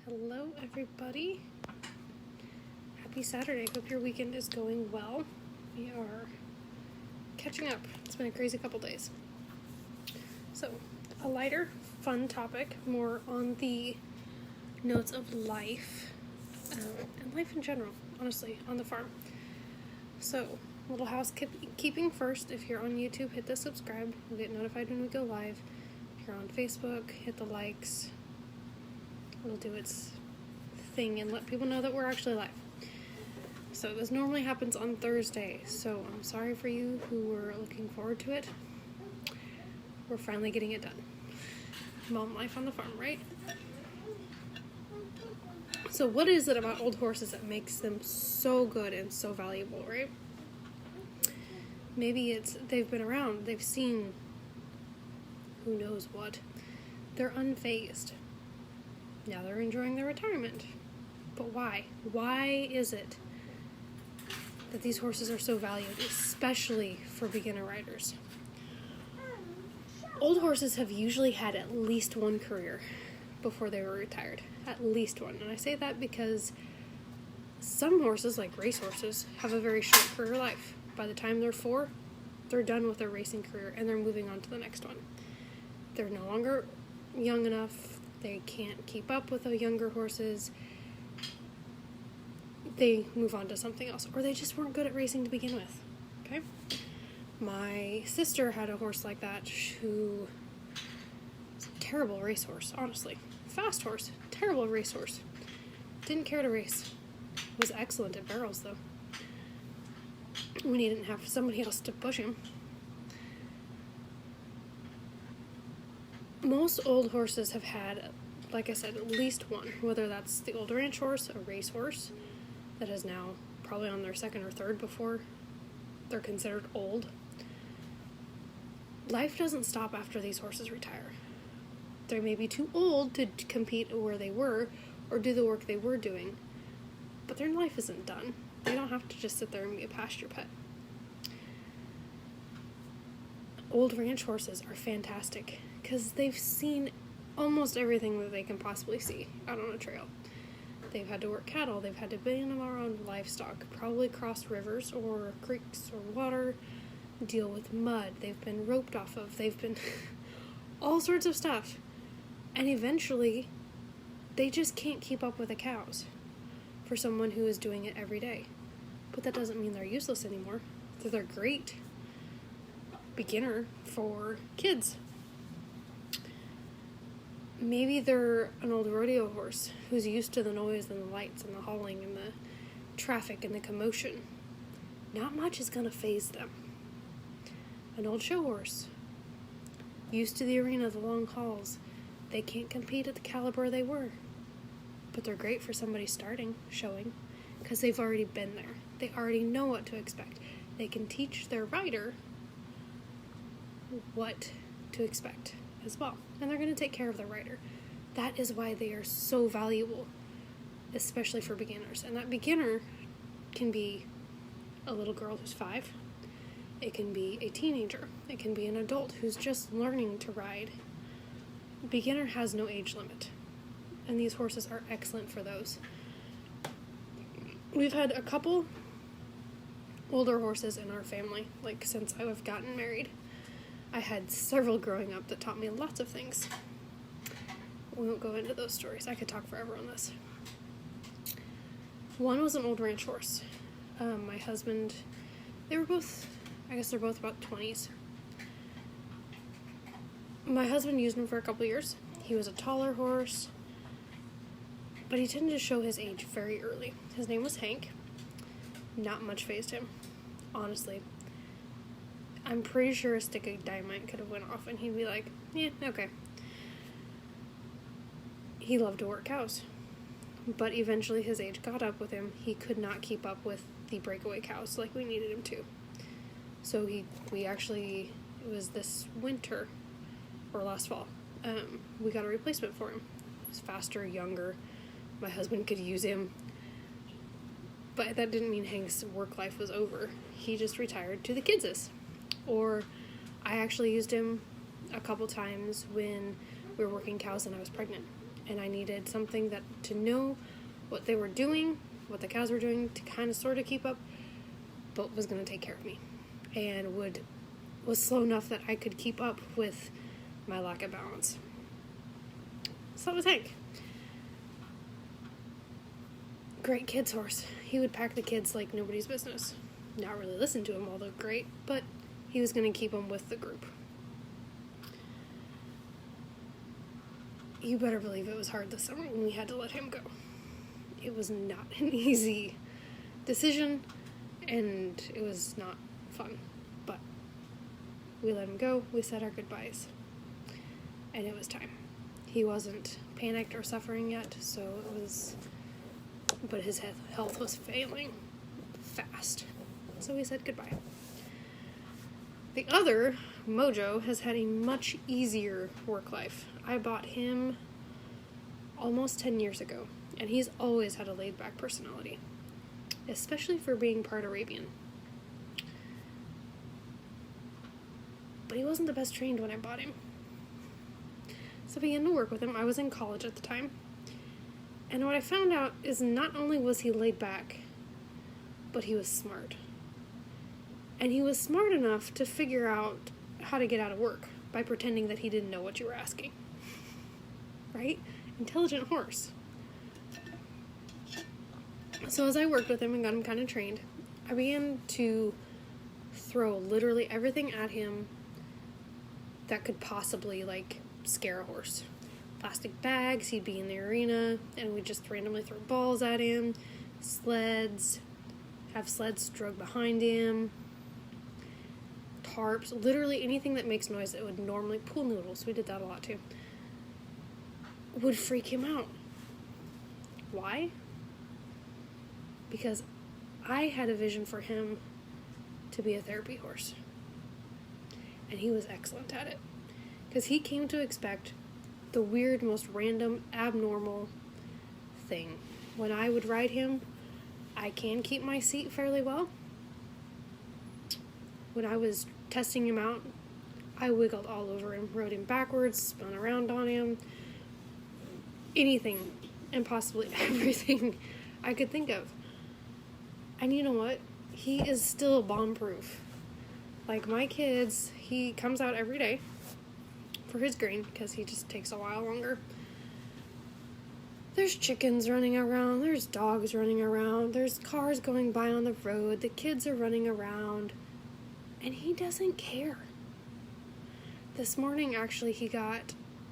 Hello everybody. Happy Saturday. Hope your weekend is going well. We are catching up. It's been a crazy couple days. So, a lighter, fun topic, more on the notes of life, and life in general, honestly, on the farm. So, little housekeeping first. If you're on YouTube, hit the subscribe. You'll get notified when we go live. If you're on Facebook, hit the likes. It'll do its thing and let people know that we're actually live. So this normally happens on Thursday, so I'm sorry for you who were looking forward to it. We're finally getting it done. Mom life on the farm, right? So what is it about old horses that makes them so good and so valuable, right? Maybe it's they've been around, they've seen who knows what. They're unfazed. Now they're enjoying their retirement. But why? Why is it that these horses are so valued, especially for beginner riders? Old horses have usually had at least one career before they were retired. At least one. And I say that because some horses, like race horses, have a very short career life. By the time they're 4, they're done with their racing career and they're moving on to the next one. They're no longer young enough. They can't keep up with the younger horses. They move on to something else. Or they just weren't good at racing to begin with. Okay? My sister had a horse like that who was a terrible racehorse, honestly. Fast horse. Terrible racehorse. Didn't care to race. Was excellent at barrels, though. When he didn't have somebody else to push him. Most old horses have had, like I said, at least one, whether that's the old ranch horse, a race horse that is now probably on their second or third before they're considered old. Life doesn't stop after these horses retire. They may be too old to compete where they were or do the work they were doing, but their life isn't done. They don't have to just sit there and be a pasture pet. Old ranch horses are fantastic because they've seen almost everything that they can possibly see out on a trail. They've had to work cattle, they've had to be around livestock, probably cross rivers or creeks or water, deal with mud, they've been roped off of, they've been all sorts of stuff. And eventually, they just can't keep up with the cows for someone who is doing it every day. But that doesn't mean they're useless anymore. They're great beginner for kids. Maybe they're an old rodeo horse who's used to the noise and the lights and the hauling and the traffic and the commotion. Not much is going to faze them. An old show horse, used to the arena, the long hauls. They can't compete at the caliber they were. But they're great for somebody showing, because they've already been there. They already know what to expect. They can teach their rider what to expect as well. And they're going to take care of their rider. That is why they are so valuable, especially for beginners. And that beginner can be a little girl who's 5. It can be a teenager. It can be an adult who's just learning to ride. Beginner has no age limit. And these horses are excellent for those. We've had a couple older horses in our family, like since I've gotten married. I had several growing up that taught me lots of things. We won't go into those stories. I could talk forever on this. One was an old ranch horse. My husband, they're both about 20s. My husband used him for a couple years. He was a taller horse, but he tended to show his age very early. His name was Hank. Not much fazed him, honestly. I'm pretty sure a stick of dynamite could have went off and he'd be like, yeah, okay. He loved to work cows. But eventually his age got up with him. He could not keep up with the breakaway cows like we needed him to. So it was this winter, or last fall, we got a replacement for him. He was faster, younger. My husband could use him. But that didn't mean Hank's work life was over. He just retired to the kidses. Or I actually used him a couple times when we were working cows and I was pregnant. and I needed something that to know what they were doing, what the cows were doing, to kind of sort of keep up, but was going to take care of me, and was slow enough that I could keep up with my lack of balance. So that was Hank. Great kids horse. He would pack the kids like nobody's business. Not really listen to him, although great, but he was going to keep them with the group. You better believe it was hard this summer when we had to let him go. It was not an easy decision, and it was not fun, but we let him go. We said our goodbyes, and it was time. He wasn't panicked or suffering yet, so it was, but his health was failing fast, so we said goodbye. The other, Mojo, has had a much easier work life. I bought him almost 10 years ago, and he's always had a laid-back personality, especially for being part Arabian. But he wasn't the best trained when I bought him. So I began to work with him. I was in college at the time, and what I found out is not only was he laid back, but he was smart. And he was smart enough to figure out how to get out of work by pretending that he didn't know what you were asking. Right? Intelligent horse. So as I worked with him and got him kind of trained, I began to throw literally everything at him that could possibly, like, scare a horse. Plastic bags, he'd be in the arena, and we'd just randomly throw balls at him, sleds, have sleds drug behind him, tarps, literally anything that makes noise that would normally, pool noodles, we did that a lot too, would freak him out. Why? Because I had a vision for him to be a therapy horse. And he was excellent at it. Because he came to expect the weird, most random, abnormal thing. When I would ride him, I can keep my seat fairly well. When I was testing him out, I wiggled all over him, rode him backwards, spun around on him, anything and possibly everything I could think of. And you know what? He is still bomb-proof. Like my kids, he comes out every day for his green because he just takes a while longer. There's chickens running around, there's dogs running around, there's cars going by on the road, the kids are running around, and he doesn't care. This morning, actually,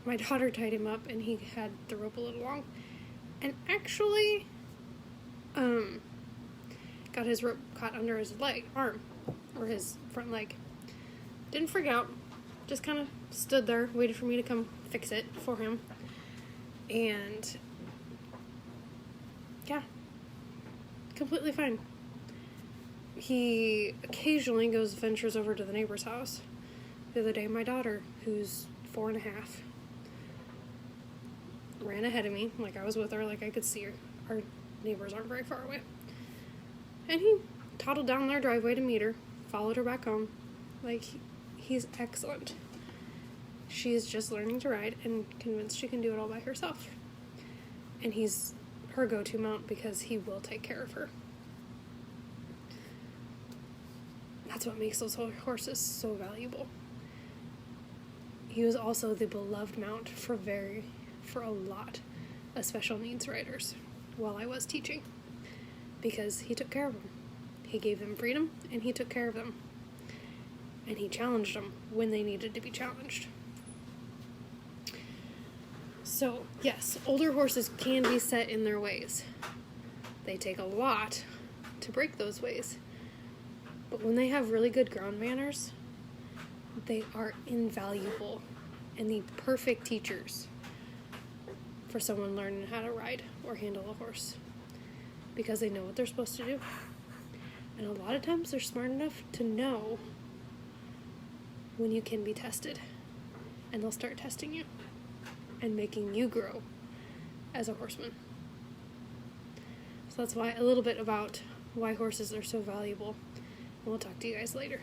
my daughter tied him up, and he had the rope a little long, and actually, got his rope caught under his arm, or his front leg. Didn't freak out, just kind of stood there, waited for me to come fix it for him, and yeah, completely fine. He occasionally ventures over to the neighbor's house. The other day, my daughter, who's 4.5, ran ahead of me, like I was with her, like I could see her. Our neighbors aren't very far away. And he toddled down their driveway to meet her, followed her back home. Like, he's excellent. She is just learning to ride and convinced she can do it all by herself. And he's her go-to mount because he will take care of her. That's what makes those horses so valuable. He was also the beloved mount for a lot of special needs riders while I was teaching, because he took care of them. He gave them freedom, and he took care of them. And he challenged them when they needed to be challenged. So, yes, older horses can be set in their ways. They take a lot to break those ways. But when they have really good ground manners, they are invaluable and the perfect teachers for someone learning how to ride or handle a horse, because they know what they're supposed to do. And a lot of times they're smart enough to know when you can be tested, and they'll start testing you and making you grow as a horseman. So that's why a little bit about why horses are so valuable. And we'll talk to you guys later.